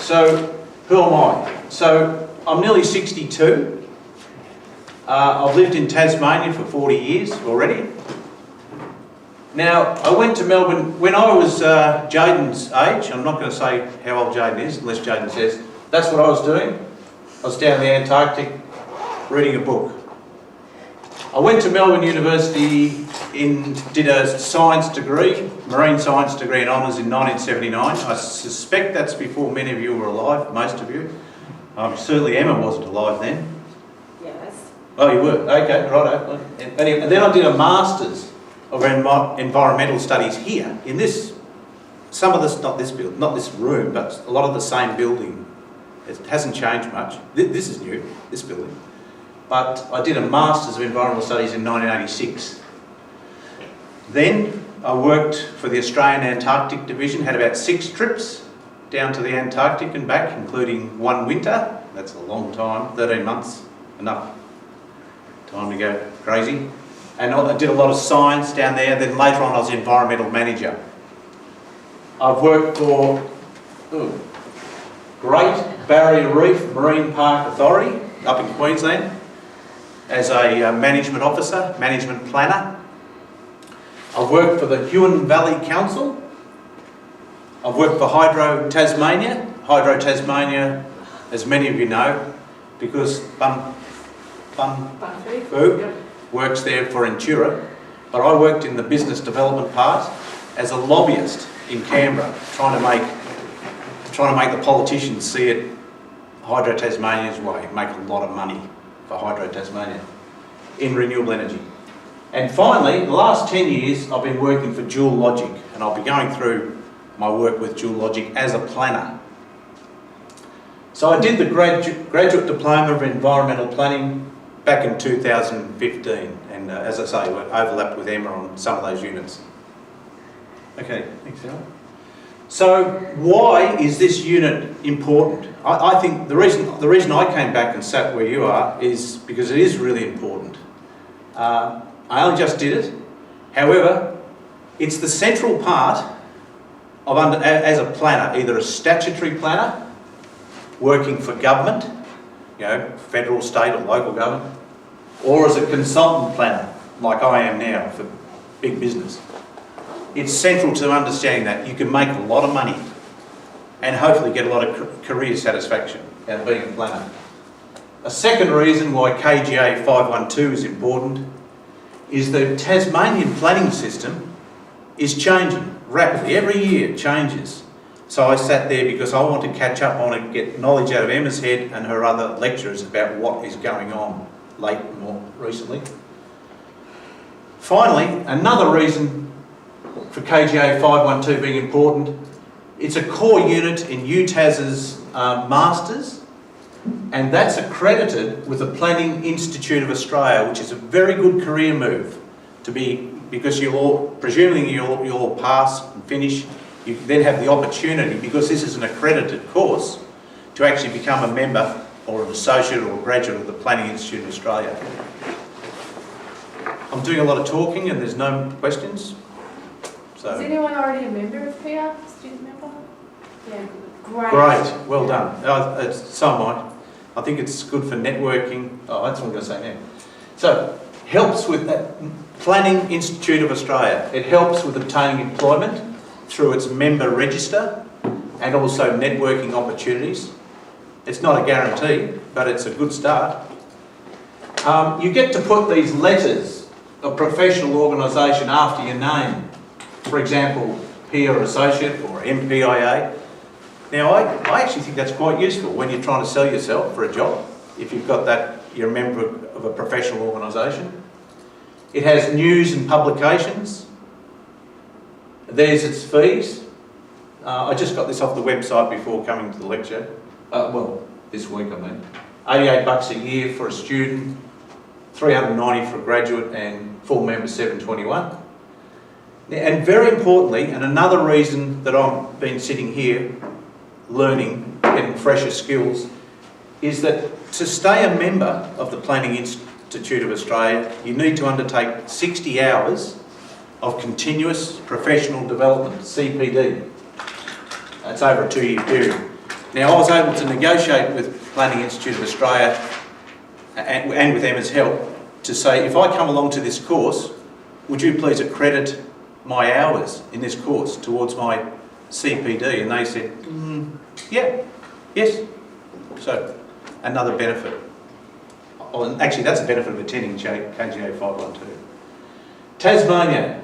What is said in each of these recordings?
so who am I? So I'm nearly 62. I've lived in Tasmania for 40 years already. Now, I went to Melbourne when I was Jaden's age. I'm not going to say how old Jaden is, unless Jaden says. That's what I was doing. I was down in the Antarctic reading a book. I went to Melbourne University, did a science degree, marine science degree and honours in 1979. I suspect that's before many of you were alive, most of you. Certainly Emma wasn't alive then. Yes. Oh, you were? Okay, right. And then I did a Masters of Environmental Studies here, in this, some of this, not this room, but a lot of the same building. It hasn't changed much. This is new, this building. But I did a Masters of Environmental Studies in 1986. Then I worked for the Australian Antarctic Division, had about 6 trips down to the Antarctic and back, including one winter. That's a long time, 13 months, enough time to go crazy. And I did a lot of science down there. Then later on I was environmental manager. I've worked for Great Barrier Reef Marine Park Authority up in Queensland as a management officer, management planner. I've worked for the Huon Valley Council. I've worked for Hydro Tasmania. Hydro Tasmania, as many of you know, because Bun works there for Intura, but I worked in the business development part as a lobbyist in Canberra, trying to make the politicians see it Hydro Tasmania's way, make a lot of money for Hydro Tasmania in renewable energy. And finally, the last 10 years I've been working for Dual Logic, and I'll be going through my work with Dual Logic as a planner. So I did the graduate diploma of environmental planning back in 2015, and as I say, we overlapped with Emma on some of those units. Okay, thanks, Alan. So why is this unit important? I think the reason I came back and sat where you are is because it is really important. I only just did it. However, it's the central part of as a planner, either a statutory planner working for government, you know, federal, state or local government, or as a consultant planner, like I am now for big business. It's central to understanding that you can make a lot of money and hopefully get a lot of career satisfaction out of being a planner. A second reason why KGA 512 is important is the Tasmanian planning system is changing rapidly. Every year it changes. So I sat there because I want to catch up, I want to get knowledge out of Emma's head and her other lecturers about what is going on more recently. Finally, another reason for KGA 512 being important, it's a core unit in UTAS's Masters, and that's accredited with the Planning Institute of Australia, which is a very good career move to be, because presumably you'll all pass and finish. You then have the opportunity, because this is an accredited course, to actually become a member or an associate or a graduate of the Planning Institute of Australia. I'm doing a lot of talking and there's no questions. So. Is anyone already a member of PR? Student member? Yeah, great. Great, well done. So am I. I think it's good for networking. Oh, that's what I'm going to say now. So, helps with that Planning Institute of Australia. It helps with obtaining employment through its member register and also networking opportunities. It's not a guarantee, but it's a good start. You get to put these letters of professional organisation after your name. For example, peer associate or MPIA. Now, I actually think that's quite useful when you're trying to sell yourself for a job. If you've got that, you're a member of a professional organisation. It has news and publications. There's its fees. I just got this off the website before coming to the lecture. Well, this week I mean. $88 a year for a student, $390 for a graduate, and full member $721. And very importantly, and another reason that I've been sitting here learning, getting fresher skills, is that to stay a member of the Planning Institute of Australia, you need to undertake 60 hours of continuous professional development, CPD. That's over a 2-year period. Now, I was able to negotiate with Planning Institute of Australia and with Emma's help to say, if I come along to this course, would you please accredit my hours in this course towards my CPD? And they said, yeah, yes. So, another benefit. Oh, and actually, that's a benefit of attending KGA 512. Tasmania.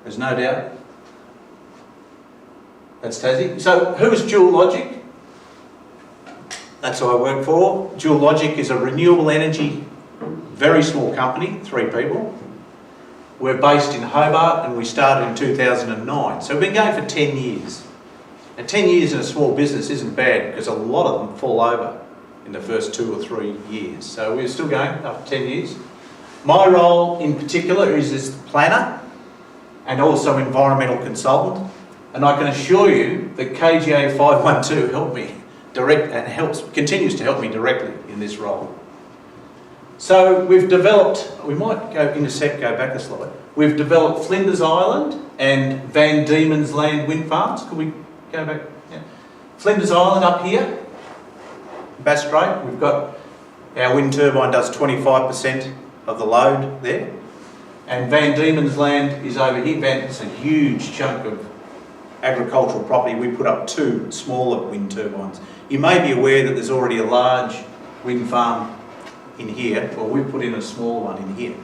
There's no doubt. That's Tassie. So, who is Dual Logic? That's who I work for. Dual Logic is a renewable energy, very small company, 3 people. We're based in Hobart and we started in 2009. So we've been going for 10 years. Now 10 years in a small business isn't bad because a lot of them fall over in the first 2 or 3 years. So we're still going after 10 years. My role in particular is as the planner and also environmental consultant. And I can assure you that KGA 512 helped me continues to help me directly in this role. So we've developed, we might go back a slide. We've developed Flinders Island and Van Diemen's Land wind farms. Could we go back? Yeah. Flinders Island up here, Bass Strait. We've got, our wind turbine does 25% of the load there. And Van Diemen's Land is over here. It's a huge chunk of agricultural property. We put up 2 smaller wind turbines. You may be aware that there's already a large wind farm in here. Well, we put in a small one in here.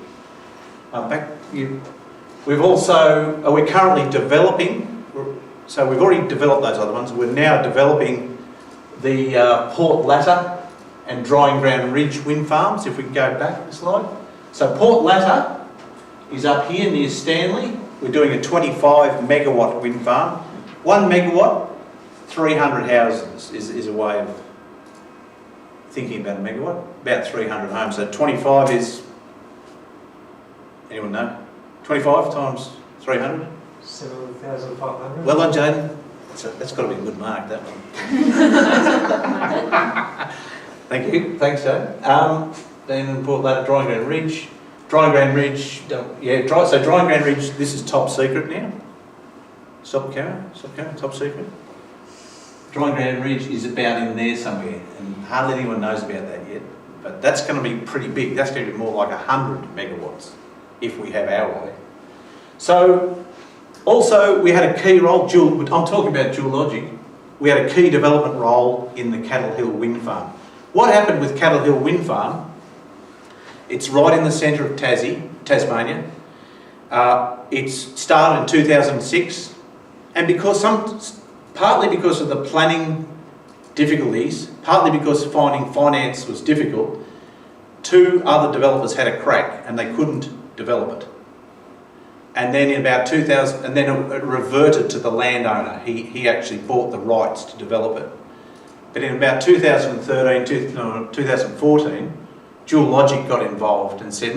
We've also, we're currently developing, so we've already developed those other ones. We're now developing the Port Latter and Drying Ground Ridge wind farms, if we can go back a slide. So Port Latter is up here near Stanley. We're doing a 25 megawatt wind farm. 1 megawatt, 300 houses is a way of thinking about a megawatt. About 300 homes. So 25 is, anyone know? 25 times 300? 7,500. Well done, Jaden. That's got to be a good mark, that one. Thank you. Thanks, Jaden. Then Port Latter, Drying Ground Ridge. Drying Ground Ridge, so Drying Ground Ridge, this is top secret now. Stop camera, top secret. Drying Ground Ridge is about in there somewhere, and hardly anyone knows about that yet. But that's going to be pretty big. That's going to be more like 100 megawatts if we have our way. So, also we had a key role, I'm talking about Dual Logic. We had a key development role in the Cattle Hill Wind Farm. What happened with Cattle Hill Wind Farm? It's right in the centre of Tasmania. It's started in 2006, and partly because of the planning difficulties, partly because finding finance was difficult, 2 other developers had a crack and they couldn't develop it. And then in about 2000, and then it reverted to the landowner. He actually bought the rights to develop it. But in about 2014, Dual Logic got involved and said,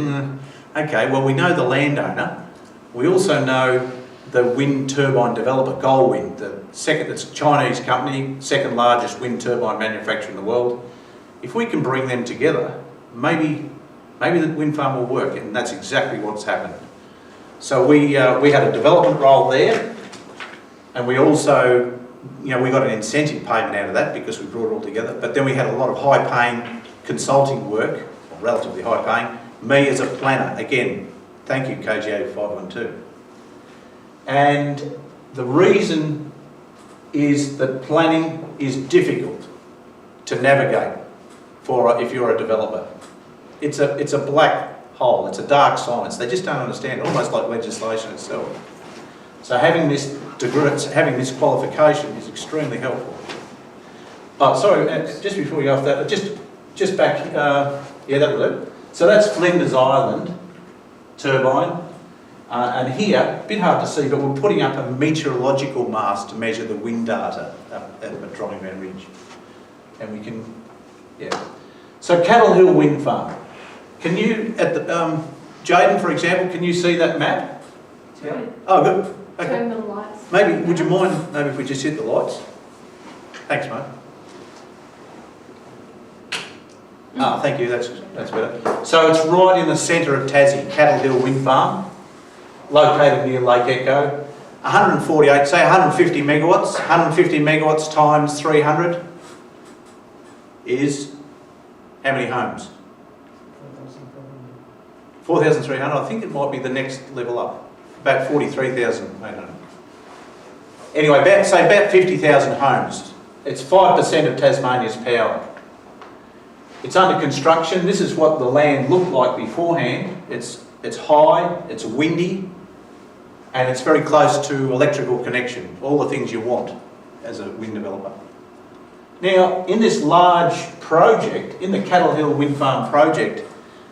okay, well, we know the landowner. We also know the wind turbine developer, Goldwind, that's a Chinese company, 2nd largest wind turbine manufacturer in the world. If we can bring them together, maybe the wind farm will work, and that's exactly what's happened. So we had a development role there, and we also, we got an incentive payment out of that because we brought it all together. But then we had a lot of high-paying consulting work, or relatively high-paying. Me as a planner, again, thank you KGA 512. And the reason is that planning is difficult to navigate if you're a developer. It's a black hole, it's a dark science. They just don't understand, almost like legislation itself. So having this degree, having this qualification is extremely helpful. Oh, sorry, just before we go off that, just back, yeah, that'll do. So that's Flinders Island turbine. And here, a bit hard to see, but we're putting up a meteorological mast to measure the wind data up at Drying Ground Ridge. And we can, yeah. So Cattle Hill Wind Farm. Can you, Jaden, for example, can you see that map? Yeah. Oh, good. Okay. Turn the lights. Maybe, would you mind, maybe if we just hit the lights? Thanks, mate. Ah, thank you, that's better. So it's right in the centre of Tassie, Cattle Hill Wind Farm, located near Lake Echo. 148, say 150 megawatts, 150 megawatts times 300 is how many homes? 4,300, I think it might be the next level up, about 43,800. Anyway, say about 50,000 homes. It's 5% of Tasmania's power. It's under construction. This is what the land looked like beforehand. It's high, it's windy, and it's very close to electrical connection, all the things you want as a wind developer. Now, in this large project, in the Cattle Hill Wind Farm project,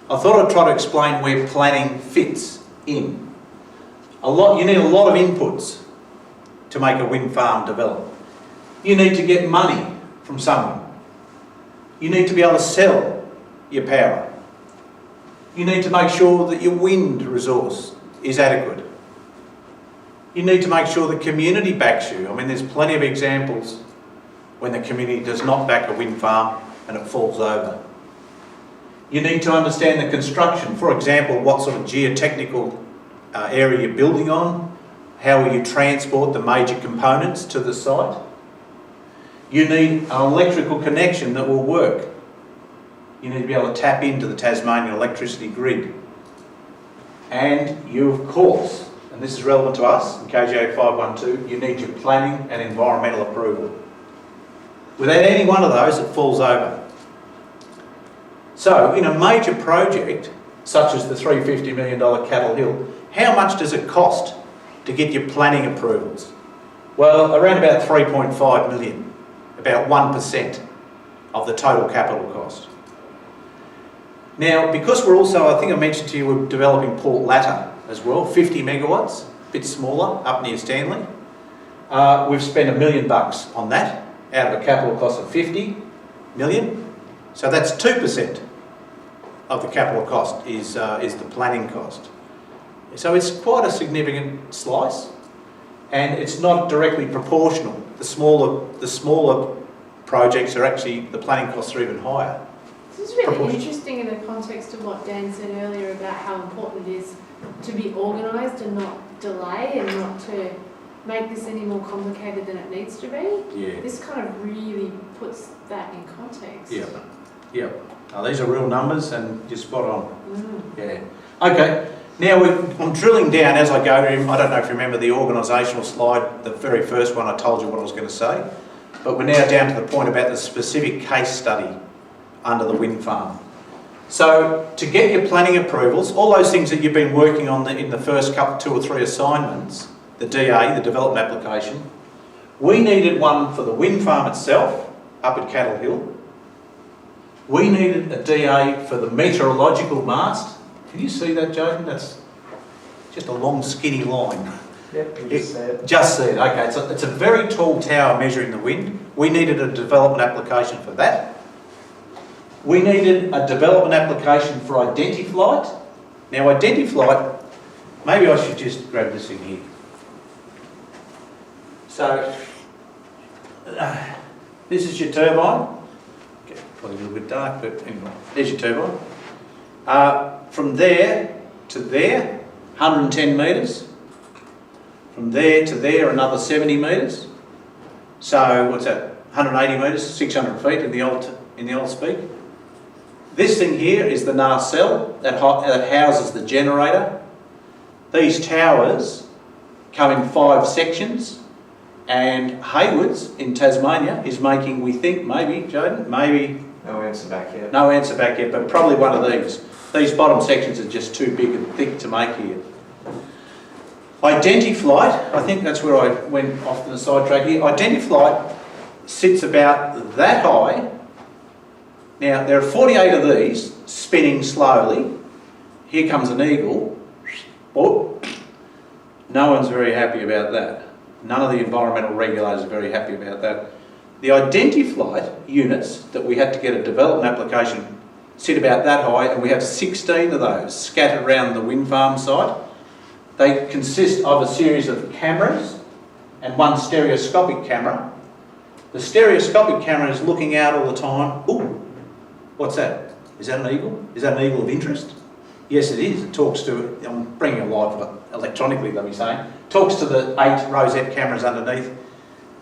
I thought I'd try to explain where planning fits in. You need a lot of inputs to make a wind farm develop. You need to get money from someone. You need to be able to sell your power. You need to make sure that your wind resource is adequate. You need to make sure the community backs you. I mean, there's plenty of examples when the community does not back a wind farm and it falls over. You need to understand the construction. For example, what sort of geotechnical area you're building on, how will you transport the major components to the site. You need an electrical connection that will work. You need to be able to tap into the Tasmanian electricity grid. And you, of course, and this is relevant to us in KGA 512, you need your planning and environmental approval. Without any one of those, it falls over. So, in a major project, such as the $350 million Cattle Hill, how much does it cost to get your planning approvals? Well, around about 3.5 million, about 1% of the total capital cost. Now, because we're also, I think I mentioned to you, we're developing Port Latter as well, 50 megawatts, a bit smaller, up near Stanley. We've spent $1 million on that, out of a capital cost of 50 million. So that's 2% of the capital cost is the planning cost. So it's quite a significant slice, and it's not directly proportional. The smaller projects are actually, the planning costs are even higher. This is really interesting in the context of what Dan said earlier about how important it is to be organised and not delay and not to make this any more complicated than it needs to be. Yeah. This kind of really puts that in context. Yeah. Yeah. These are real numbers and you're spot on. Mm. Yeah. Okay. Now I'm drilling down as I go. I don't know if you remember the organisational slide, the very first one. I told you what I was going to say. But we're now down to the point about the specific case study under the wind farm. So to get your planning approvals, all those things that you've been working on in the first couple, 2 or 3 assignments, the DA, the development application, we needed one for the wind farm itself up at Cattle Hill. We needed a DA for the meteorological mast. Can you see that, Jaden? That's just a long skinny line. Yep, you just said. Just see it, okay. It's a very tall tower measuring the wind. We needed a development application for that. We needed a development application for Identiflight. Now Identiflight, maybe I should just grab this in here. So, this is your turbine. Okay, probably a little bit dark, but anyway, there's your turbine. From there to there, 110 metres. From there to there, another 70 metres. So, what's that? 180 metres, 600 feet in the old speak. This thing here is the nacelle that houses the generator. These towers come in 5 sections, and Haywards in Tasmania is making, we think, maybe, Jaden, maybe... No answer back yet. No answer back yet, but probably one of these. These bottom sections are just too big and thick to make here. Identiflight, I think that's where I went off to the side track here. Identiflight sits about that high. Now, there are 48 of these spinning slowly. Here comes an eagle. Oh, no one's very happy about that. None of the environmental regulators are very happy about that. The Identiflight units that we had to get a development application sit about that high, and we have 16 of those scattered around the wind farm site. They consist of a series of cameras and one stereoscopic camera. The stereoscopic camera is looking out all the time. Ooh, what's that? Is that an eagle? Is that an eagle of interest? Yes, it is. It talks to, I'm bringing it live electronically, let me say, talks to the 8 rosette cameras underneath.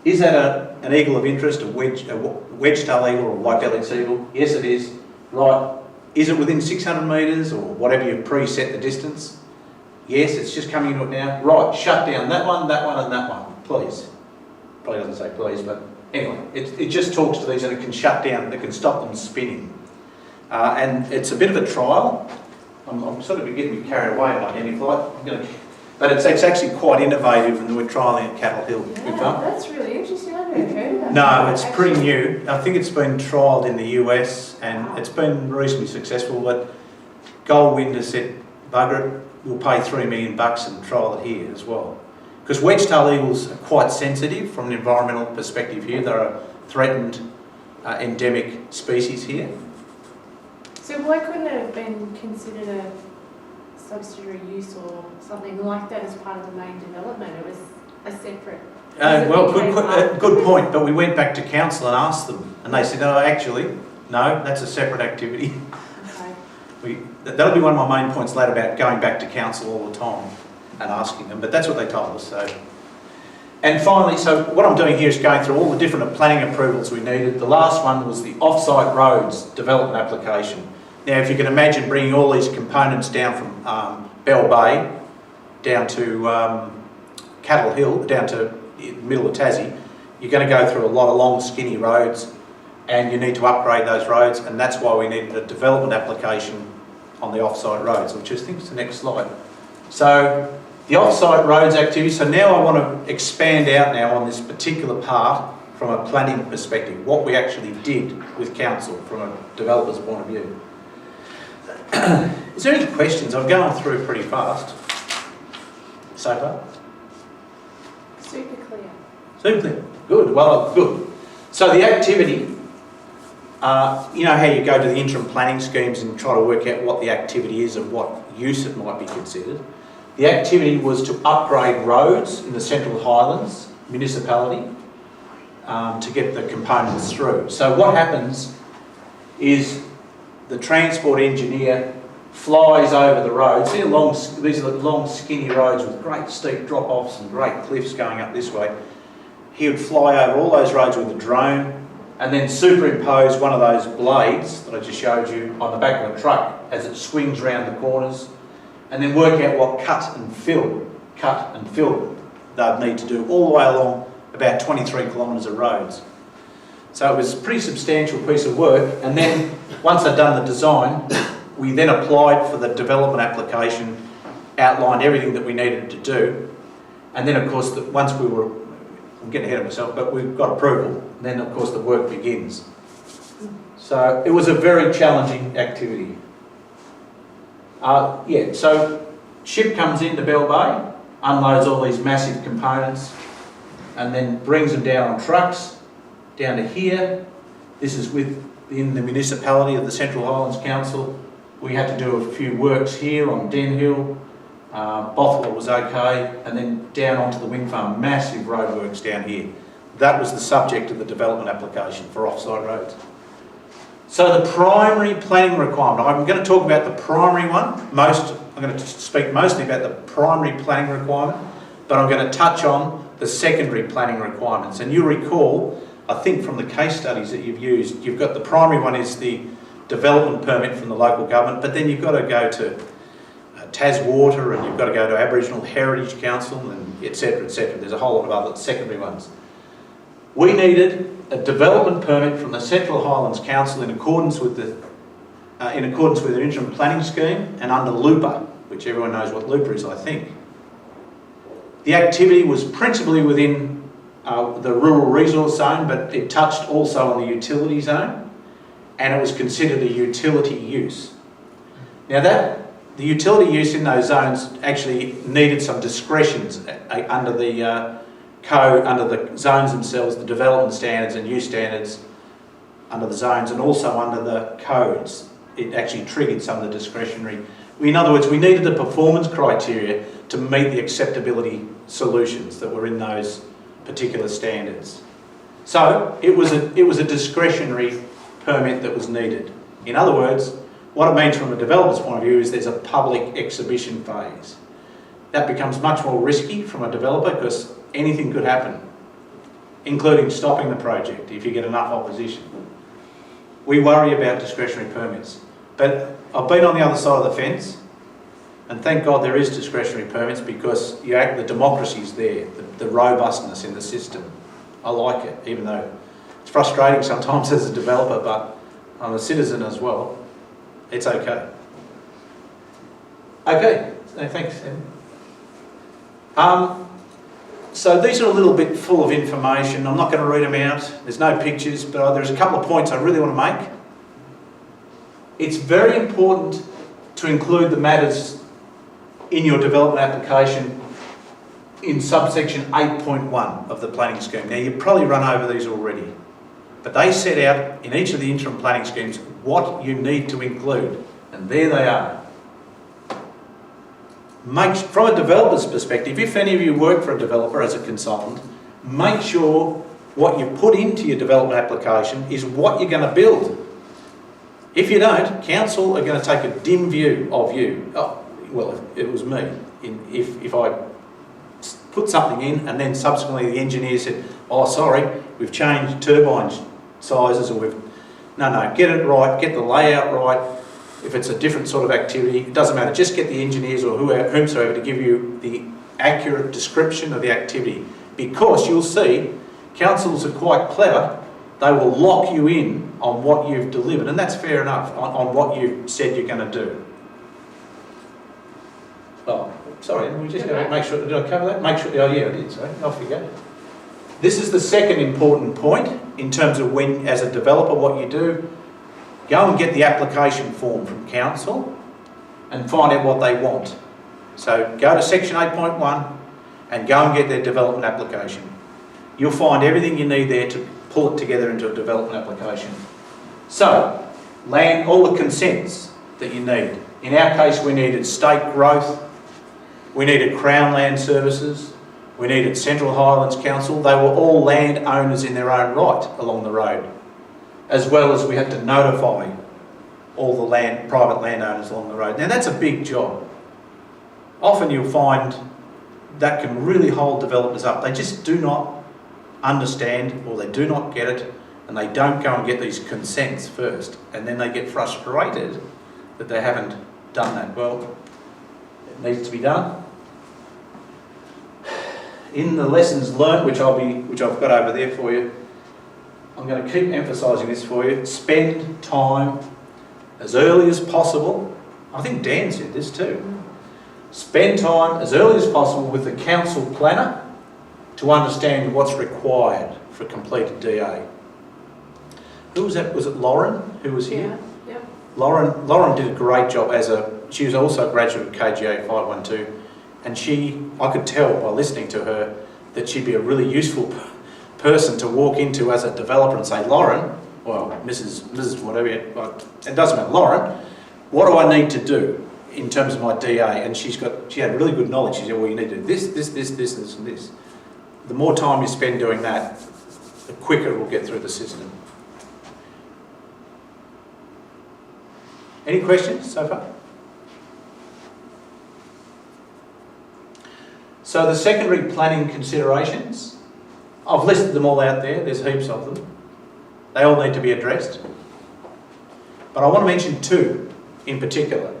Is that an eagle of interest, a wedge-tail eagle or a white-bellied seagull? Yes, it is. Right. Is it within 600 metres or whatever you've preset the distance? Yes, it's just coming into it now. Right, shut down that one, and that one, please. Probably doesn't say please, but anyway, it just talks to these and it can shut down, it can stop them spinning. And it's a bit of a trial. I'm sort of getting me carried away in my handy flight. But it's actually quite innovative, and we're trialling at Cattle Hill. Yeah, that's really interesting. I've never heard of that. No, it's pretty new. I think it's been trialled in the US and it's been reasonably successful, but Goldwind has said, bugger it, we'll pay $3 million and trial it here as well. Because wedge-tail eagles are quite sensitive from an environmental perspective here. They're a threatened endemic species here. So why couldn't it have been considered a subsidiary use or something like that as part of the main development? It was a separate... Well, good point, but we went back to council and asked them, and they said, oh, actually, no, that's a separate activity. Okay. That'll be one of my main points later about going back to council all the time and asking them, but that's what they told us. So. And finally, so what I'm doing here is going through all the different planning approvals we needed. The last one was the off-site roads development application. Now, if you can imagine bringing all these components down from Bell Bay down to Cattle Hill, down to the middle of Tassie, you're going to go through a lot of long, skinny roads, and you need to upgrade those roads, and that's why we needed a development application on the off-site roads, which I think is the next slide. So the off-site roads activity, so now I want to expand out now on this particular part from a planning perspective, what we actually did with council from a developer's point of view. Is there any questions? I've gone through pretty fast so far. Super clear. Super clear. Good. Well, good. So the activity, you know how you go to the interim planning schemes and try to work out what the activity is and what use it might be considered. The activity was to upgrade roads in the Central Highlands municipality to get the components through. So what happens is the transport engineer flies over the roads. These are long skinny roads with great steep drop-offs and great cliffs going up this way. He would fly over all those roads with a drone and then superimpose one of those blades that I just showed you on the back of a truck as it swings around the corners, and then work out what cut and fill they'd need to do all the way along about 23 kilometres of roads. So it was a pretty substantial piece of work, and then once I'd done the design, we then applied for the development application, outlined everything that we needed to do, and then of course once we were, I'm getting ahead of myself, but we've got approval, then of course the work begins. So it was a very challenging activity. So ship comes into Bell Bay, unloads all these massive components, and then brings them down on trucks down to here. This is within the municipality of the Central Highlands Council. We had to do a few works here on Den Hill. Bothwell was okay, and then down onto the wind farm, massive roadworks down here. That was the subject of the development application for off-site roads. So the primary planning requirement, I'm going to talk about the primary one. I'm going to speak mostly about the primary planning requirement, but I'm going to touch on the secondary planning requirements. And you'll recall, I think from the case studies that you've used, you've got the primary one is the development permit from the local government, but then you've got to go to Taswater, and you've got to go to Aboriginal Heritage Council, and etc, etc. There's a whole lot of other secondary ones. We needed a development permit from the Central Highlands Council in accordance with the interim planning scheme and under LUPA, which everyone knows what LUPA is, I think. The activity was principally within the rural resource zone, but it touched also on the utility zone, and it was considered a utility use. Now the utility use in those zones actually needed some discretions under the code, under the zones themselves, the development standards and use standards under the zones, and also under the codes. It actually triggered some of the discretionary. In other words, we needed the performance criteria to meet the acceptability solutions that were in those particular standards. So it was a discretionary permit that was needed. In other words, What it means from a developer's point of view is there's a public exhibition phase. That becomes much more risky from a developer because anything could happen, including stopping the project if you get enough opposition. We worry about discretionary permits. But I've been on the other side of the fence, and thank God there is discretionary permits because the democracy's there, the robustness in the system. I like it, even though it's frustrating sometimes as a developer, but I'm a citizen as well. It's okay. Okay, so thanks, Sam. So these are a little bit full of information. I'm not going to read them out. There's no pictures, but there's a couple of points I really want to make. It's very important to include the matters in your development application in subsection 8.1 of the planning scheme. Now, you've probably run over these already, but they set out in each of the interim planning schemes what you need to include, and there they are. From a developer's perspective, if any of you work for a developer as a consultant, make sure what you put into your development application is what you're going to build. If you don't, council are going to take a dim view of you. Oh, well, it was me. If I put something in and then subsequently the engineer said, oh, sorry, we've changed turbine sizes, or no, get it right, get the layout right. If it's a different sort of activity, it doesn't matter, just get the engineers or whomsoever to give you the accurate description of the activity, because you'll see councils are quite clever. They will lock you in on what you've delivered, and that's fair enough, on what you've said you're going to do. Oh, sorry, we just got to make sure, did I cover that? Make sure, oh yeah, I did, sorry, off you go. This is the second important point in terms of when, as a developer, what you do. Go and get the application form from council and find out what they want. So go to section 8.1 and go and get their development application. You'll find everything you need there to pull it together into a development application. So, all the consents that you need. In our case, we needed state growth, we needed Crown Land Services, we needed Central Highlands Council. They were all landowners in their own right along the road, as well as we had to notify all the private landowners along the road. Now that's a big job. Often you'll find that can really hold developers up. They just do not understand, or they do not get it, and they don't go and get these consents first, and then they get frustrated that they haven't done that. Well, it needs to be done. In the lessons learnt, which I've got over there for you, I'm going to keep emphasising this for you. Spend time as early as possible. I think Dan said this too. Spend time as early as possible with the council planner to understand what's required for a completed DA. Who was that? Was it Lauren who was here? Yeah. Yep. Lauren did a great job she was also a graduate of KGA 512, and I could tell by listening to her that she'd be a really useful person to walk into as a developer and say, Lauren, well, Mrs. whatever, it doesn't matter, Lauren, what do I need to do in terms of my DA? And she had really good knowledge. She said, well, you need to do this, and this. The more time you spend doing that, the quicker it will get through the system. Any questions so far? So the secondary planning considerations, I've listed them all out there, there's heaps of them. They all need to be addressed. But I want to mention two in particular.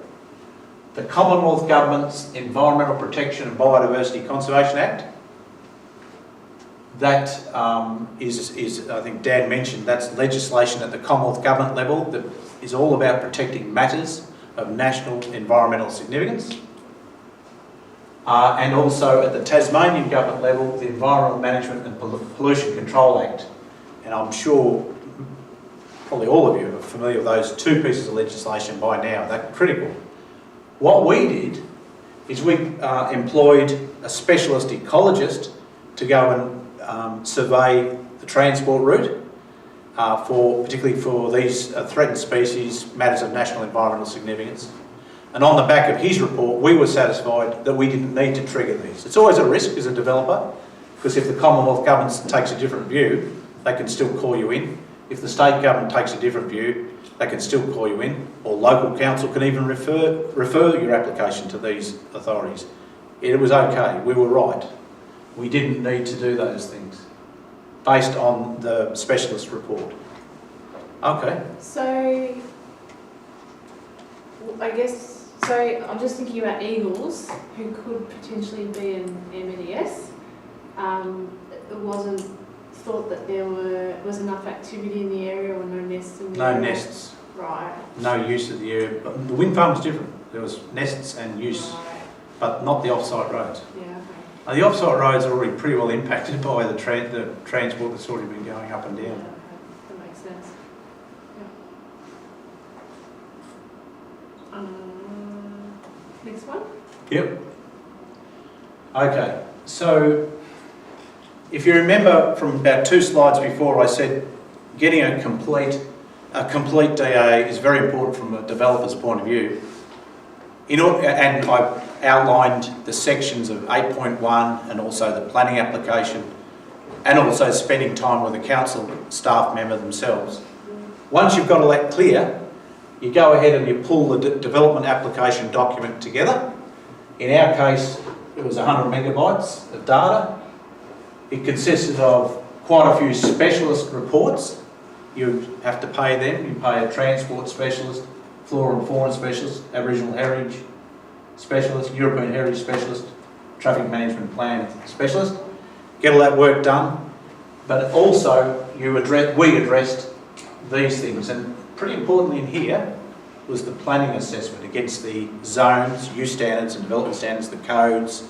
The Commonwealth Government's Environmental Protection and Biodiversity Conservation Act. That is, I think Dan mentioned, that's legislation at the Commonwealth Government level that is all about protecting matters of national environmental significance. And also at the Tasmanian Government level, the Environmental Management and Pollution Control Act. And I'm sure probably all of you are familiar with those two pieces of legislation by now. They're critical. What we did is we employed a specialist ecologist to go and survey the transport route, particularly for these threatened species, matters of national environmental significance. And on the back of his report, we were satisfied that we didn't need to trigger these. It's always a risk as a developer, because if the Commonwealth Government takes a different view, they can still call you in. If the state government takes a different view, they can still call you in, or local council can even refer your application to these authorities. It was okay, we were right. We didn't need to do those things based on the specialist report. Okay. So, I guess, so I'm just thinking about eagles who could potentially be an MDS. It wasn't thought that there was enough activity in the area or no nests in the area? No nests. Right. No use of the area. But the wind farm was different. There was nests and use, Right. but not the off-site roads. Yeah, okay. The off-site roads are already pretty well impacted by the transport that's already been going up and Yeah, down. okay. That makes sense. Yeah. Next one? Yep. Okay, so if you remember from about 2 slides before, I said getting a complete DA is very important from a developer's point of view. And I outlined the sections of 8.1 and also the planning application, and also spending time with the council staff member themselves. Once you've got all that clear, you go ahead and you pull the development application document together. In our case, it was 100 megabytes of data. It consisted of quite a few specialist reports. You have to pay them. You pay a transport specialist, flora and fauna specialist, Aboriginal heritage specialist, European heritage specialist, traffic management plan specialist. Get all that work done. But also, we addressed these things. And pretty importantly in here was the planning assessment against the zones, use standards and development standards, the codes,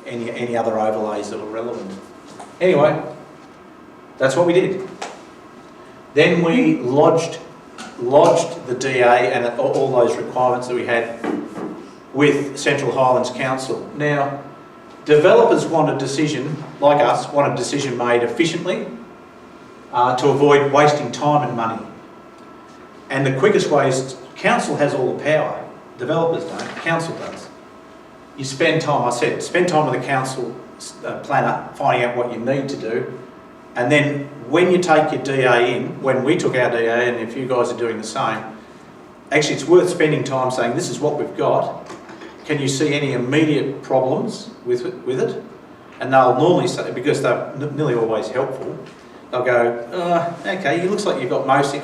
any other overlays that were relevant. Anyway, that's what we did. Then we lodged the DA and all those requirements that we had with Central Highlands Council. Now, developers want a decision, like us, want a decision made efficiently to avoid wasting time and money. And the quickest way is, council has all the power. Developers don't, council does. You spend time, spend time with the council planner, finding out what you need to do. And then when you take your DA in, when we took our DA, and if you guys are doing the same, actually it's worth spending time saying, this is what we've got. Can you see any immediate problems with it? And they'll normally say, because they're nearly always helpful, they'll go, okay, it looks like you've got mostly,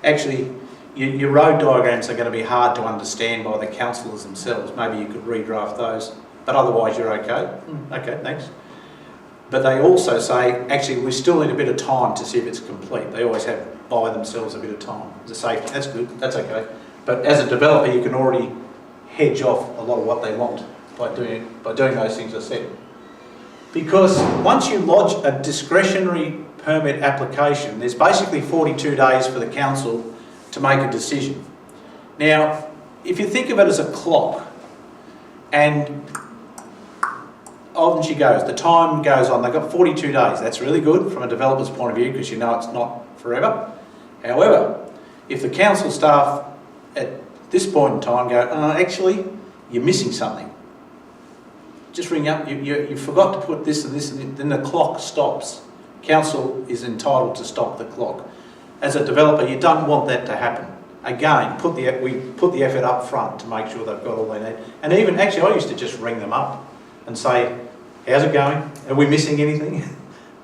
actually, your road diagrams are going to be hard to understand by the councillors themselves. Maybe you could redraft those, but otherwise you're okay. Okay, thanks. But they also say, actually, we still need a bit of time to see if it's complete. They always have, buy themselves a bit of time. As a safety, that's good, that's okay. But as a developer, you can already hedge off a lot of what they want by doing those things I said. Because once you lodge a discretionary permit application, there's basically 42 days for the council to make a decision. Now, if you think of it as a clock, and on she goes, the time goes on, they've got 42 days. That's really good from a developer's point of view because you know it's not forever. However, if the council staff at this point in time go, actually, you're missing something, just ring up, you forgot to put this and this, and then the clock stops. Council is entitled to stop the clock. As a developer, you don't want that to happen. Again, we put the effort up front to make sure they've got all they need. And even, actually, I used to just ring them up and say, how's it going? Are we missing anything?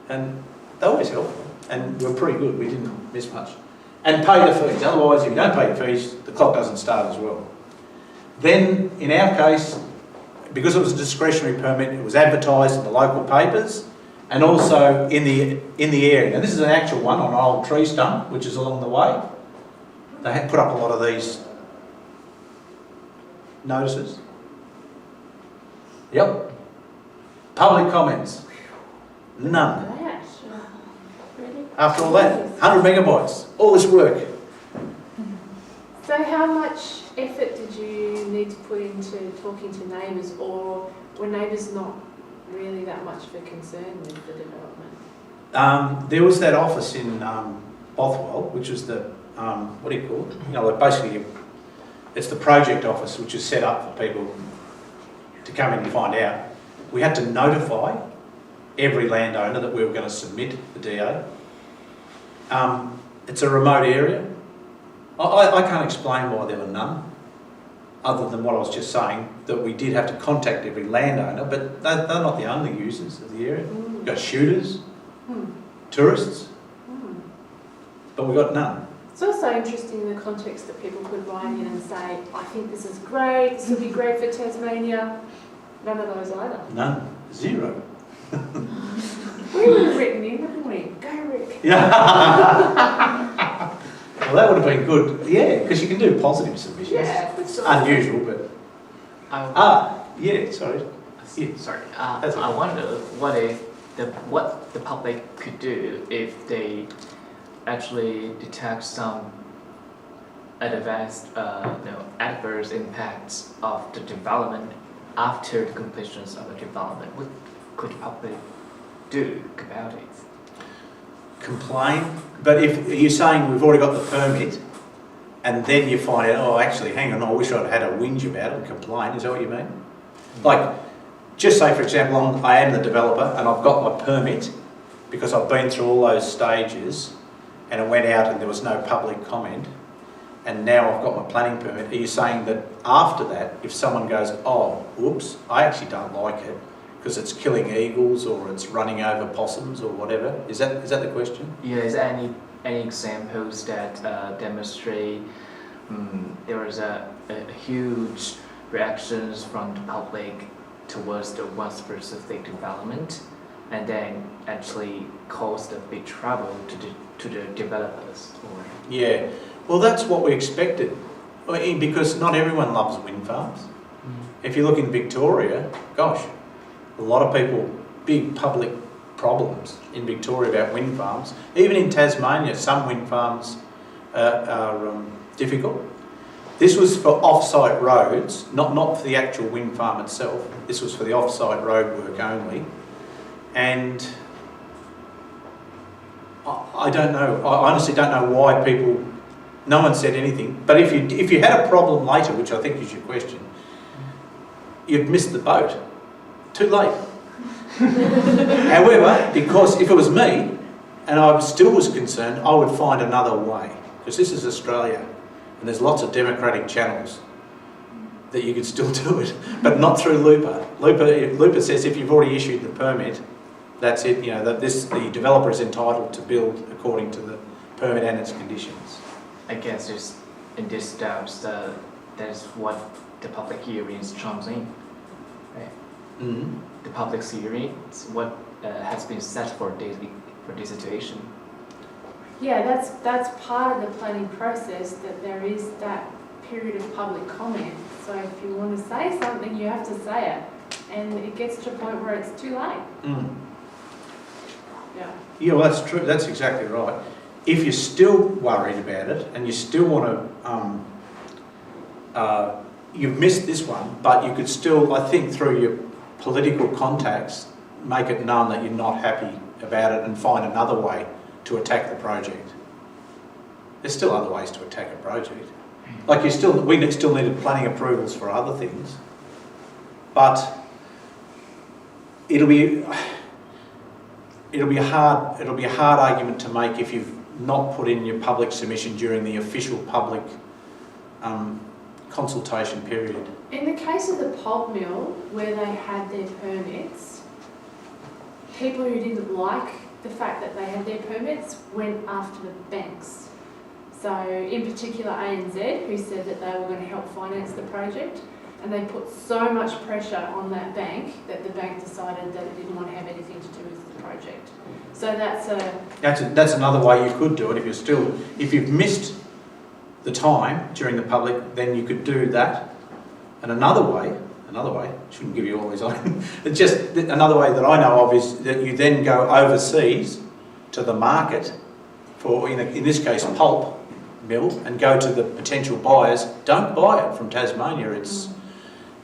And they always helpful. And we're pretty good, we didn't miss much. And pay the fees. Otherwise, if you don't pay the fees, the clock doesn't start as well. Then, in our case, because it was a discretionary permit, it was advertised in the local papers and also in the area. Now, this is an actual one on an old tree stump, which is along the way. They had put up a lot of these notices. Yep. Public comments. None. Really? After all that, 100 megabytes, all this work. So how much effort did you need to put into talking to neighbours, or were neighbours not really that much of a concern with the development? There was that office in Bothwell, which was the, what do you call it? You know, like basically, it's the project office, which is set up for people to come in and find out. We had to notify every landowner that we were going to submit the DA. it's a remote area. I can't explain why there were none, other than what I was just saying, that we did have to contact every landowner, but they're not the only users of the area. We've got shooters, tourists, but we've got none. It's also interesting in the context that people could write in and say, I think this is great, this would be great for Tasmania. None of those either. None. Zero. We would have written in, wouldn't we? Go, Rick. Yeah. Well, that would have been good. Yeah, because you can do positive submissions. Yeah, It's unusual, but... yeah, sorry. Yeah. Sorry. That's I wonder what the public could do if they actually detect some adverse impacts of the development after the completion of the development. What could the public do about it? Complain, but if you're saying we've already got the permit and then you find out, oh, actually, hang on, I wish I'd had a whinge about it and complain, is that what you mean? Like, just say, for example, I am the developer and I've got my permit because I've been through all those stages and it went out and there was no public comment, and now I've got my planning permit. Are you saying that after that, if someone goes, oh, whoops, I actually don't like it because it's killing eagles or it's running over possums or whatever? Is that the question? Yeah, is there any examples that demonstrate there was a huge reactions from the public towards the one specific development, and then actually caused a big trouble to the developers? Or... Yeah, well, that's what we expected, because not everyone loves wind farms. If you look in Victoria, gosh, a lot of people, big public problems in Victoria about wind farms. Even in Tasmania, some wind farms are difficult. This was for off-site roads, not for the actual wind farm itself. This was for the off-site road work only. And I don't know, I honestly don't know why people, no one said anything. But if you had a problem later, which I think is your question, you'd missed the boat. Too late. However, because if it was me, and I still was concerned, I would find another way. Because this is Australia, and there's lots of democratic channels that you could still do it, but not through Looper. Looper says if you've already issued the permit, that's it. You know that the developer is entitled to build according to the permit and its conditions. I guess just in this steps, that's what the public hearings comes in, right? Mm-hmm. The public hearings, what has been set for this situation. Yeah, that's part of the planning process, that there is that period of public comment. So if you want to say something, you have to say it. And it gets to a point where it's too late. Mm. Yeah. Yeah, well, that's true. That's exactly right. If you're still worried about it and you still want to, you've missed this one, but you could still, I think, through your political contacts, make it known that you're not happy about it and find another way to attack the project. There's still other ways to attack a project. Like we still needed planning approvals for other things, but it'll be a hard argument to make if you've not put in your public submission during the official public consultation period. In the case of the pulp mill, where they had their permits, people who didn't like the fact that they had their permits went after the banks. So in particular ANZ, who said that they were going to help finance the project, and they put so much pressure on that bank that the bank decided that it didn't want to have anything to do with the project. So that's another way you could do it. If you've missed the time during the public, then you could do that. And another way, shouldn't give you all these items, it's just another way that I know of is that you then go overseas to the market for, in this case, pulp mill, and go to the potential buyers. Don't buy it from Tasmania. It's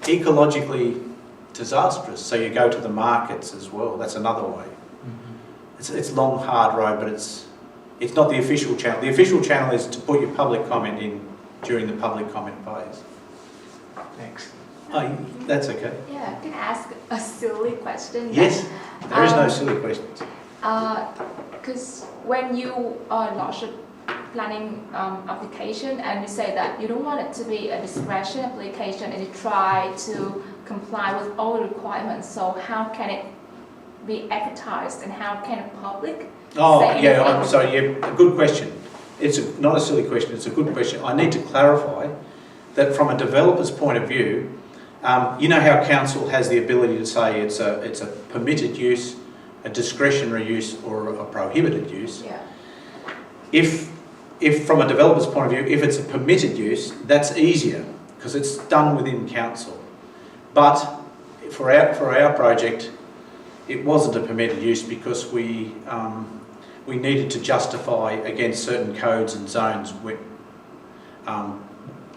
ecologically disastrous. So you go to the markets as well. That's another way. It's a long, hard road, but it's not the official channel. The official channel is to put your public comment in during the public comment phase. Thanks. Oh, that's okay. Yeah, can I ask a silly question? Yes, there is no silly questions. Because when you lodge planning application, and you say that you don't want it to be a discretion application, and you try to comply with all the requirements. So how can it be advertised, and how can the public? Oh, say yeah, anything? I'm sorry, yeah, a good question. Not a silly question, it's a good question. I need to clarify that from a developer's point of view, you know how council has the ability to say it's a permitted use, a discretionary use, or a prohibited use. Yeah. If from a developer's point of view, if it's a permitted use, that's easier because it's done within council. But for our project, it wasn't a permitted use because we needed to justify against certain codes and zones with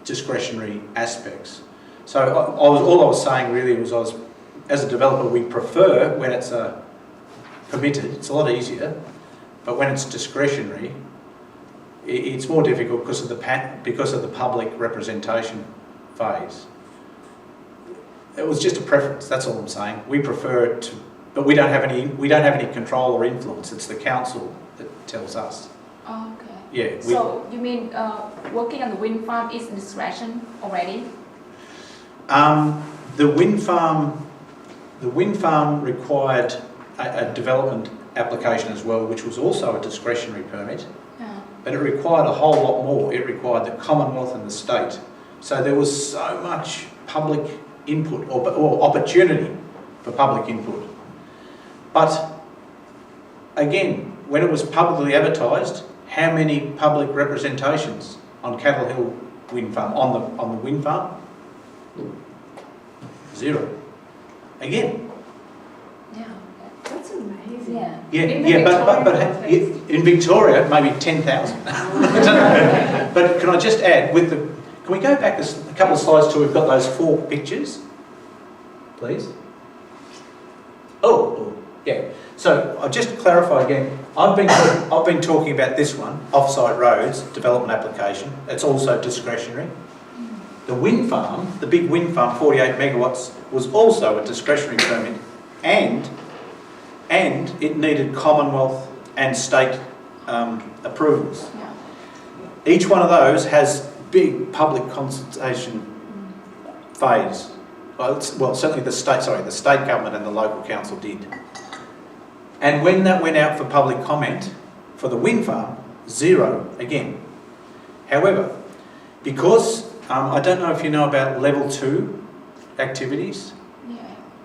discretionary aspects. So all I was saying really was as a developer, we prefer when it's permitted, it's a lot easier, but when it's discretionary, it's more difficult because of the public representation phase. It was just a preference. That's all I'm saying. We prefer it to, but we don't have any control or influence. It's the council that tells us. Oh, okay. Yeah. So you mean working on the wind farm is discretion already? The wind farm required a development application as well, which was also a discretionary permit. Yeah. But it required a whole lot more. It required the Commonwealth and the state. So there was so much public input or opportunity for public input. But again, when it was publicly advertised, how many public representations on Cattle Hill wind farm, on the wind farm? 0. Again. Yeah. That's amazing. Yeah. Yeah, In the yeah, but Victorian context. in Victoria, maybe 10,000. But can I just add, can we go back a couple of slides till we've got those 4 pictures, please? Oh, yeah. So just to clarify again, I've been talking about this one, off-site roads development application. It's also discretionary. The wind farm, the big wind farm, 48 megawatts, was also a discretionary permit, and it needed Commonwealth and state approvals. Yeah. Each one of those has big public consultation phase. Well, certainly the state government and the local council did. And when that went out for public comment for the wind farm, 0 again. However, because I don't know if you know about level 2 activities. Yeah.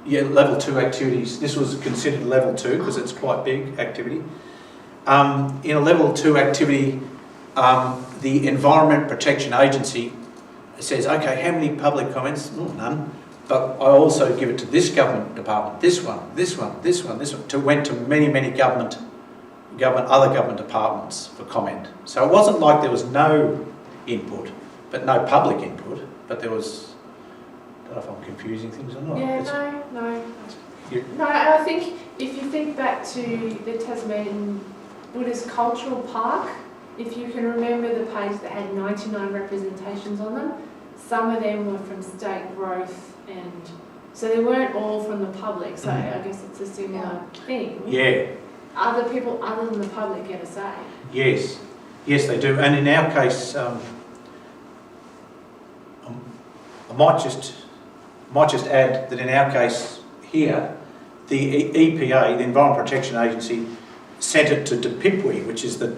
Yeah, level 2 activities. This was considered level 2 because it's quite big activity. In a level 2 activity, the Environment Protection Agency says, okay, how many public comments? None. But I also give it to this government department, this one, went to many other government departments for comment. So it wasn't like there was no input, but no public input, but there was, I don't know if I'm confusing things or not. Yeah, no. You- No, I think if you think back to the Tasmanian Buddhist Cultural Park, if you can remember the page that had 99 representations on them, some of them were from state growth, and so they weren't all from the public, so I guess it's a similar thing. Yeah, Other people other than the public get a say. yes, they do. And in our case, I might just add that in our case here, the EPA, the Environment Protection Agency, sent it to DPIPWE, which is the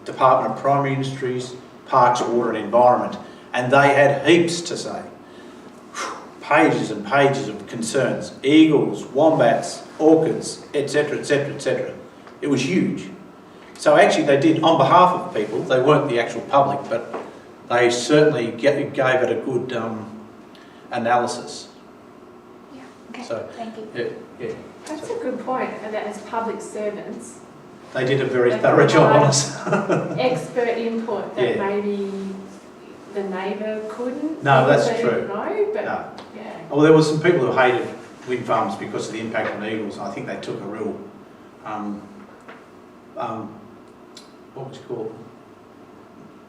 Department of Primary Industries, Parks, Water and Environment, and they had heaps to say. Pages and pages of concerns, eagles, wombats, orchids, etc, etc, etc. It was huge. So actually they did, on behalf of people, they weren't the actual public, but they certainly gave it a good analysis. Yeah. Okay. So, Thank you. yeah. That's a good point, and that as public servants, They did a very They thorough job on provide us. expert input that Yeah. maybe the neighbour couldn't. No, that's also true. know, but No. yeah. Well, there were some people who hated wind farms because of the impact on eagles. I think they took a real, what was it called?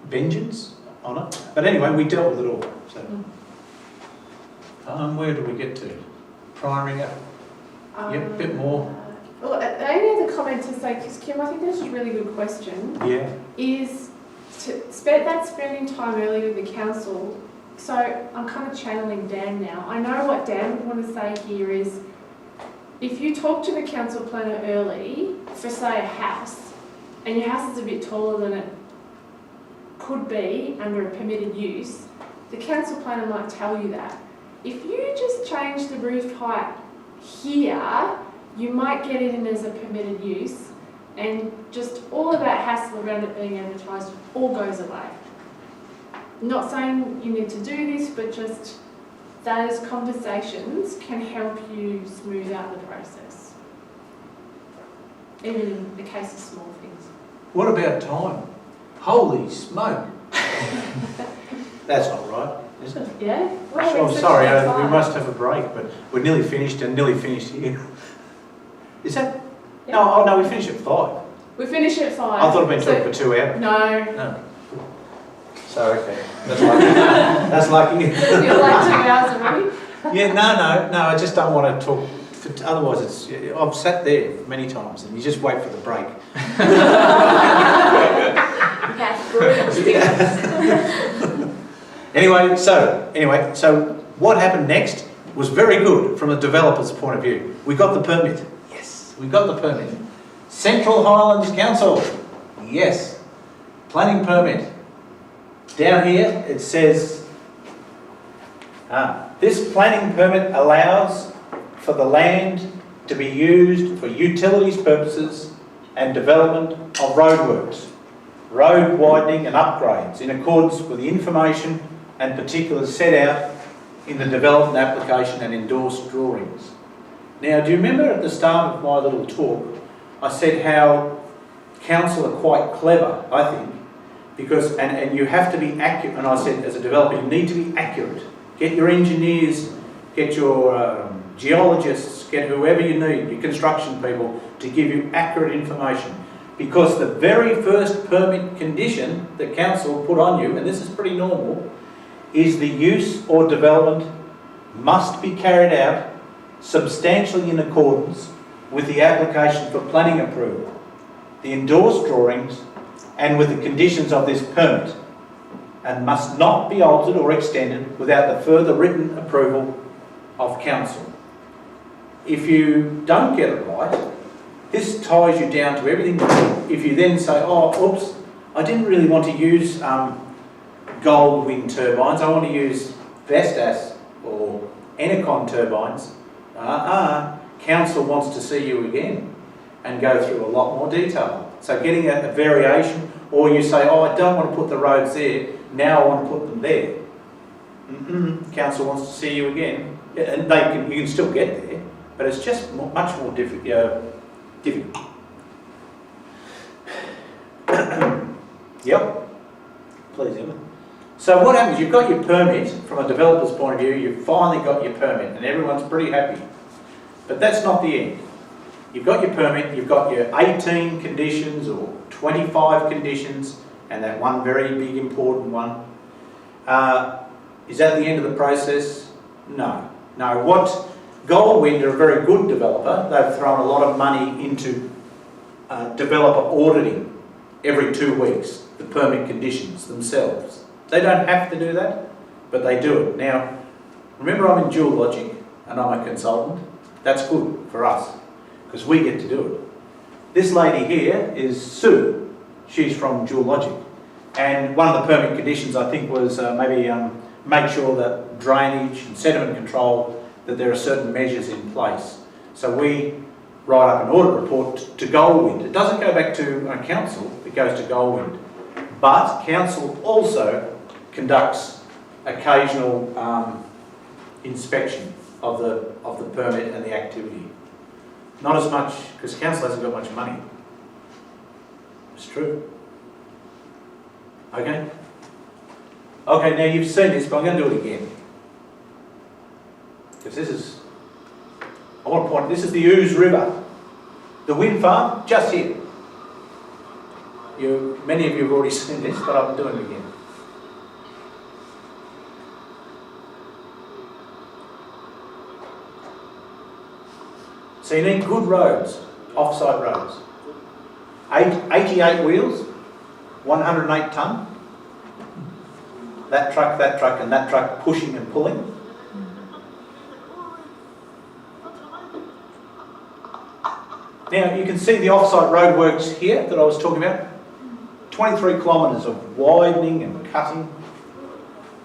Vengeance on it. But anyway, we dealt with it all. So, where do we get to? Primary, yeah, a bit more. Well, the only other comment to say, because Kim, I think this is a really good question, Yeah. is to spending time early with the council. So I'm kind of channeling Dan now. I know what Dan would want to say here is, if you talk to the council planner early for, say, a house, and your house is a bit taller than it could be under a permitted use, the council planner might tell you that. If you just change the roof height here, you might get it in as a permitted use, and just all of that hassle around it being advertised all goes away. Not saying you need to do this, but just those conversations can help you smooth out the process, even in the case of small things. What about time? Holy smoke. That's not right, is it? Yeah? I'm it's sorry, actually we fine. must have a break, but we're nearly finished and nearly finished here. Is that? Yeah. No, oh no, we finish at 5. We finish at 5. I thought we'd been talking for 2 hours. No. No. So, okay, that's lucky. That's lucky. You're like 2 hours already? Yeah, no, I just don't want to talk, otherwise I've sat there many times and you just wait for the break. Yes, brilliant experience. Anyway, so what happened next was very good from the developer's point of view. We got the permit. Yes, we got the permit. Central Highlands Council. Yes. Planning permit. Down here it says, this planning permit allows for the land to be used for utilities purposes and development of roadworks, road widening and upgrades in accordance with the information and particulars set out in the development application and endorsed drawings. Now, do you remember at the start of my little talk, I said how council are quite clever, I think, because, and you have to be accurate, and I said as a developer, you need to be accurate. Get your engineers, get your geologists, get whoever you need, your construction people, to give you accurate information. Because the very first permit condition that council put on you, and this is pretty normal, is the use or development must be carried out substantially in accordance with the application for planning approval, the endorsed drawings, and with the conditions of this permit, and must not be altered or extended without the further written approval of council. If you don't get it right, this ties you down to everything. If you then say, oh, oops, I didn't really want to use gold wind turbines, I want to use Vestas or Enercon turbines, council wants to see you again and go through a lot more detail. So getting a variation, or you say, oh, I don't want to put the roads there, now I want to put them there. Council wants to see you again, and you can still get there, but it's just much more difficult. Yep, please, Emma. So what happens, you've got your permit, from a developer's point of view, you've finally got your permit, and everyone's pretty happy. But that's not the end. You've got your permit, you've got your 18 conditions or 25 conditions, and that one very big important one. Is that the end of the process? No. No, Goldwind are a very good developer. They've thrown a lot of money into developer auditing every 2 weeks, the permit conditions themselves. They don't have to do that, but they do it. Now, remember I'm in Dual Logic and I'm a consultant. That's good for us, because we get to do it. This lady here is Sue. She's from Dual Logic. And one of the permit conditions, I think, was maybe make sure that drainage and sediment control, that there are certain measures in place. So we write up an audit report to Goldwind. It doesn't go back to council, it goes to Goldwind. But council also conducts occasional inspection of the permit and the activity. Not as much, because council hasn't got much money. It's true. Okay? Okay, now you've seen this, but I'm going to do it again. Because this is, I want to point, this is the Ouse River. The wind farm, just here. Many of you have already seen this, but I'm doing it again. So you need good roads. off-site roads. 88 wheels, 108 tonne. That truck, and that truck pushing and pulling. Now you can see the off-site roadworks here that I was talking about. 23 kilometres of widening and cutting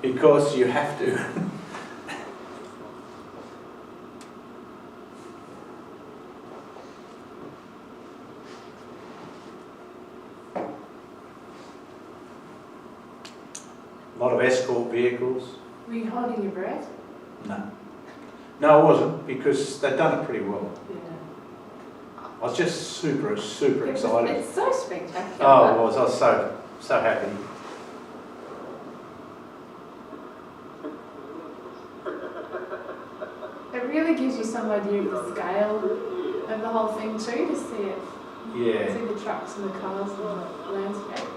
because you have to. A lot of escort vehicles. Were you holding your breath? No. No, I wasn't, because they've done it pretty well. Yeah. I was just super excited. It's so spectacular. Oh, I was so happy. It really gives you some idea of the scale of the whole thing too, to see it. Yeah. See the trucks and the cars and the landscape.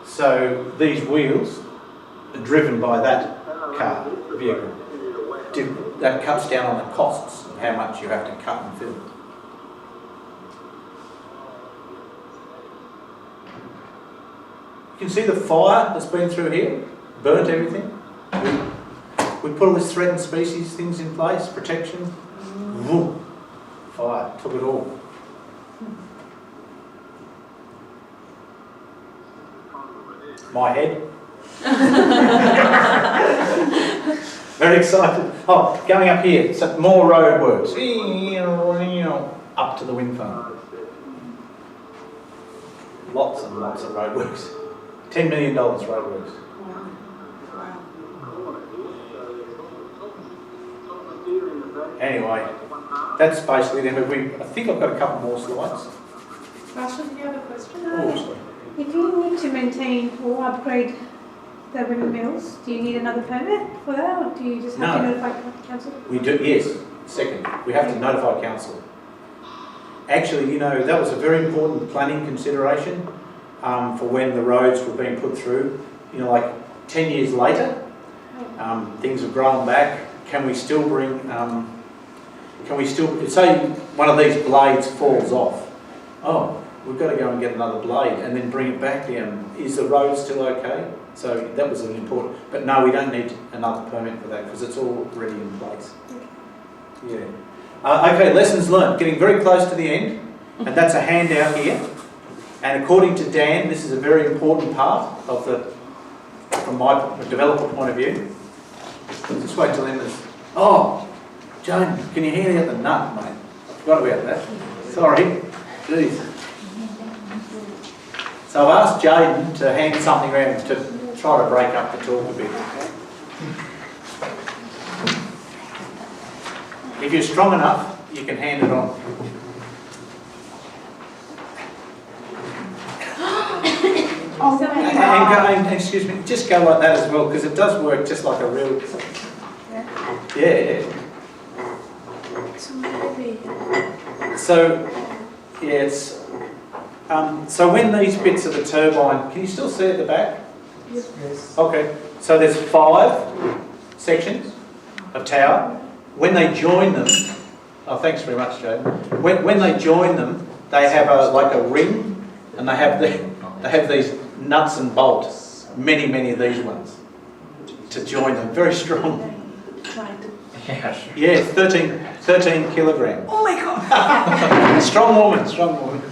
So these wheels are driven by that car, vehicle. That cuts down on the costs of how much you have to cut and fill. You can see the fire that's been through here, burnt everything. We put all this threatened species things in place, protection. Vroom. Fire, took it all. My head. Very excited. Oh, going up here, so more roadworks. Up to the wind farm. Lots and lots of roadworks. $10 million roadworks. Anyway, that's basically them. I think I've got a couple more slides. Rachel, do you have a question? Oh, sorry. If you need to maintain or upgrade the windmills, do you need another permit for that, or do you just have to No. notify council? We do, yes. Second, we have to notify council. Actually, that was a very important planning consideration for when the roads were being put through. Like 10 years later, things have grown back. Can we still bring, say one of these blades falls off. Oh, we've got to go and get another blade and then bring it back down. Is the road still okay? So that was an important, but no, we don't need another permit for that because it's already in place. Yeah. Okay, lessons learned. Getting very close to the end, and that's a handout here. And according to Dan, this is a very important part of from my developer point of view. Just wait till Emma's. Oh, Joan, can you hand out the nut, mate? I forgot about that. Sorry. Jeez. So I've asked Jaden to hand something around to try to break up the talk a bit. If you're strong enough, you can hand it on. And excuse me, just go like that as well, because it does work just like a real. Yeah. So, yeah, it's. So when these bits of the turbine, can you still see at the back? Yes. Okay. So there's 5 sections of tower. When they join them, oh, thanks very much, Joe. When they join them, they have like a ring, and they have these nuts and bolts, many of these ones, to join them. Very strong. Yeah, sure. Yeah, 13 kilograms. Oh my god! Strong woman.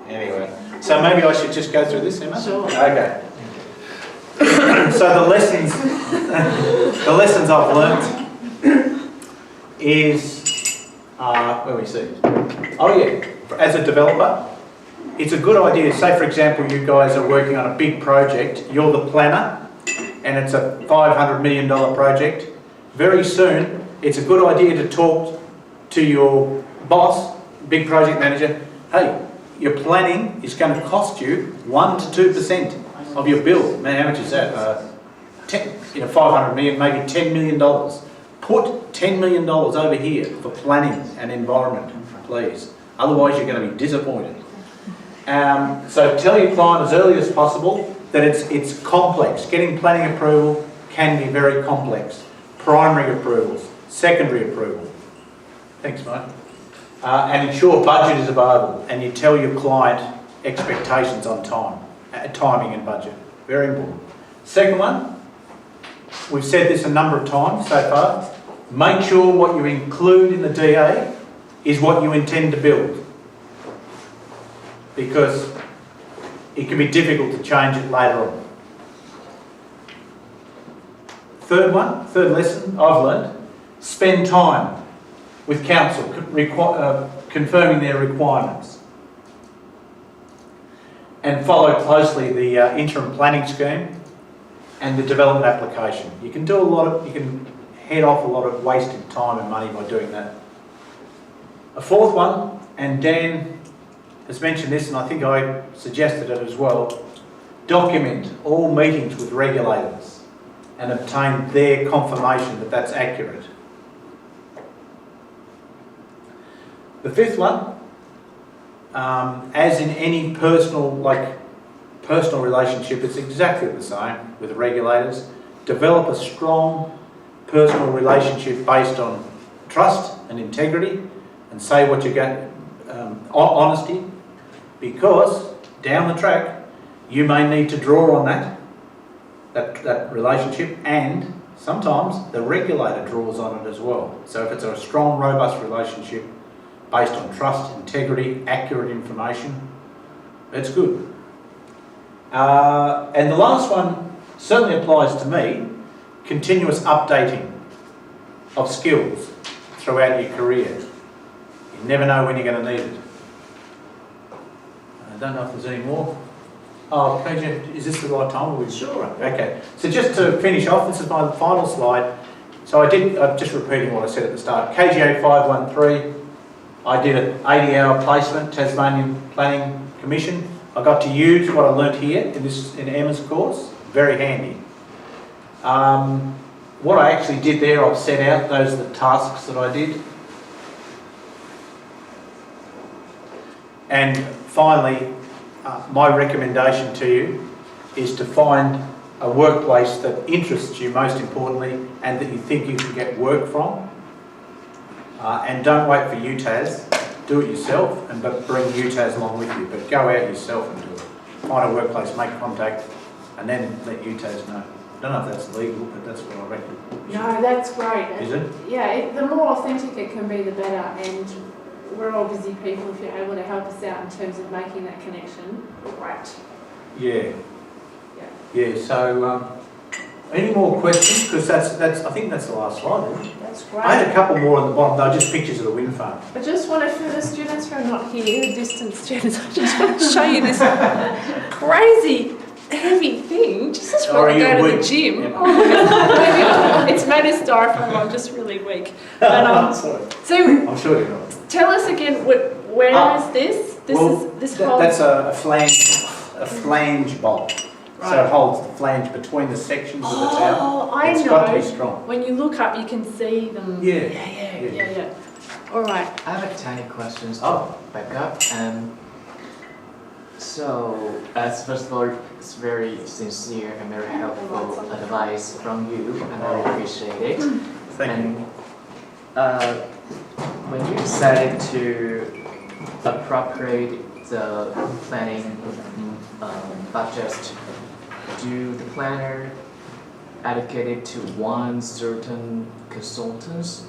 Anyway, so maybe I should just go through this, Emma? Sure. Okay. So the lessons I've learnt is, where we see. Oh yeah, as a developer, it's a good idea. Say for example, you guys are working on a big project. You're the planner, and it's a $500 million project. Very soon, it's a good idea to talk to your boss, big project manager. Hey, your planning is going to cost you 1 to 2% of your bill. Man, how much is that? 500 million, maybe $10 million. Put $10 million over here for planning and environment, please. Otherwise, you're going to be disappointed. So tell your client as early as possible that it's complex. Getting planning approval can be very complex. primary approvals, secondary approval. Thanks, mate. And ensure budget is available, and you tell your client expectations on timing and budget. Very important. Second one, we've said this a number of times so far, make sure what you include in the DA is what you intend to build, because it can be difficult to change it later on. Third lesson I've learned, spend time with council confirming their requirements, and follow closely the interim planning scheme and the development application. You can head off a lot of wasted time and money by doing that. A fourth one, and Dan has mentioned this, and I think I suggested it as well, document all meetings with regulators and obtain their confirmation that that's accurate. The fifth one, as in any personal relationship, it's exactly the same with regulators. Develop a strong personal relationship based on trust and integrity, and say what you get, honesty, because down the track you may need to draw on that relationship, and sometimes the regulator draws on it as well. So if it's a strong, robust relationship based on trust, integrity, accurate information, it's good. And the last one certainly applies to me, continuous updating of skills throughout your career. You never know when you're going to need it. I don't know if there's any more. Oh, KJ, is this the right time? Sure. Okay, so just to finish off, this is my final slide. So I'm just repeating what I said at the start. KGA 513, I did an 80-hour placement, Tasmanian Planning Commission. I got to use what I learnt here in Emma's course, very handy. What I actually did there, I've set out, those are the tasks that I did. And finally, my recommendation to you is to find a workplace that interests you most importantly and that you think you can get work from. And don't wait for UTAS, do it yourself, but bring UTAS along with you, but go out yourself and do it. Find a workplace, make contact, and then let UTAS know. I don't know if that's legal, but that's what I reckon. No, that's great. Is it? Yeah, the more authentic it can be, the better. And we're all busy people. If you're able to help us out in terms of making that connection, great. Yeah. Yeah. So, any more questions? Because I think that's the last slide, isn't it? That's great. I had a couple more on the bottom. They're just pictures of the wind farm. I just wanted, for the students who are not here, the distant students, I just want to show you this crazy heavy thing. Just as well to go to the gym. Yeah. Oh, it's made of styrofoam. I'm just really weak. But, Sorry. so I'm sure you're not. tell us again, where is this? This holds. That's a flange bolt. Right. So it holds the flange between the sections of the tower. Oh, I It's know. got to be strong. When you look up, you can see them. Yeah. Yeah. All right. I have a tiny question to Oh. back up. So, first of all, it's very sincere and very helpful advice from you, and I appreciate it. Thank you. And when you decided to appropriate the planning budget, do the planner allocate it to one certain consultant